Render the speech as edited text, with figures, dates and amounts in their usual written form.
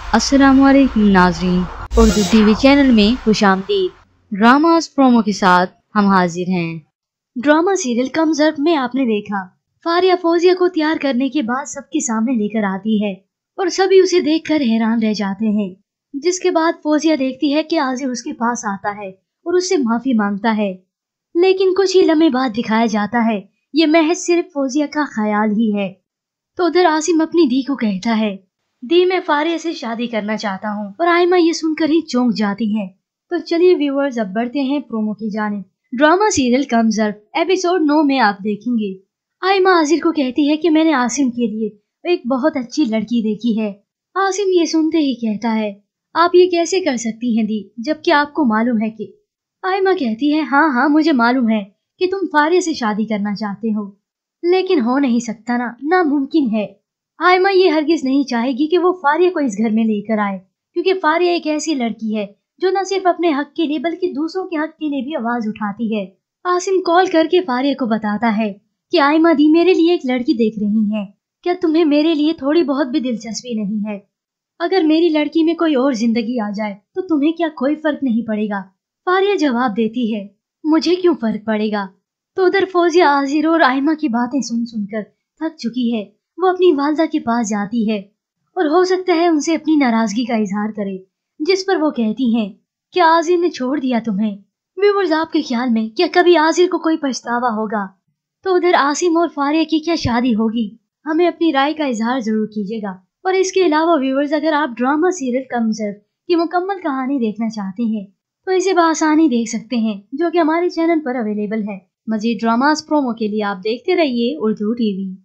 अस्सलामुअलैकुम नाज़रीन, Urdu TV channel में खुशामदीद। ड्रामास प्रोमो के साथ हम हाजिर हैं। ड्रामा सीरियल कम ज़र्फ में आपने देखा, फारिया फौजिया को तैयार करने के बाद सबके सामने लेकर आती है और सभी उसे देखकर हैरान रह जाते हैं। जिसके बाद फौजिया देखती है कि आजिर उसके पास आता है और उससे माफी मांगता है, लेकिन कुछ ही लम्हे बाद दिखाया जाता है ये महज सिर्फ फौजिया का ख्याल ही है। तो उधर आसिम अपनी दी को कहता है, दी मैं फारिया से शादी करना चाहता हूँ, और आयमा ये सुनकर ही चौंक जाती है। तो चलिए व्यूअर्स, अब बढ़ते हैं प्रोमो की जानिब। ड्रामा सीरियल कम ज़र्फ एपिसोड 9 में आप देखेंगे आयमा आजिर को कहती है कि मैंने आसिम के लिए एक बहुत अच्छी लड़की देखी है। आसिम ये सुनते ही कहता है, आप ये कैसे कर सकती हैं दी, जबकि आपको मालूम है कि। आयमा कहती है, हाँ हाँ मुझे मालूम है कि तुम फारिया से शादी करना चाहते हो, लेकिन हो नहीं सकता ना, नामुमकिन है। आयमा ये हरगिज नहीं चाहेगी कि वो फारिया को इस घर में लेकर आए, क्योंकि फारिया एक ऐसी लड़की है जो न सिर्फ अपने हक के लिए बल्कि दूसरों के हक के लिए भी आवाज उठाती है। आसिम कॉल करके फारिया को बताता है कि आयमा दी मेरे लिए एक लड़की देख रही है, क्या तुम्हें मेरे लिए थोड़ी बहुत भी दिलचस्पी नहीं है? अगर मेरी लड़की में कोई और जिंदगी आ जाए तो तुम्हें क्या कोई फर्क नहीं पड़ेगा? फारिया जवाब देती है, मुझे क्यों फर्क पड़ेगा? तो उधर फौजिया आजिर और आयमा की बातें सुन सुनकर थक चुकी है। वो अपनी वालदा के पास जाती है और हो सकता है उनसे अपनी नाराजगी का इजहार करे, जिस पर वो कहती हैं, क्या आजिर ने छोड़ दिया तुम्हें? व्यूअर्स, आपके ख्याल में क्या कभी आजिर को कोई पछतावा होगा? तो उधर आसिम और फारिया की क्या शादी होगी? हमें अपनी राय का इजहार जरूर कीजिएगा। और इसके अलावा व्यूअर्स, अगर आप ड्रामा सीरियल कम ज़र्फ की मुकम्मल कहानी देखना चाहते हैं तो इसे बआसानी देख सकते हैं, जो कि हमारे चैनल पर अवेलेबल है। मजीद ड्रामास प्रोमो के लिए आप देखते रहिए उर्दू टीवी।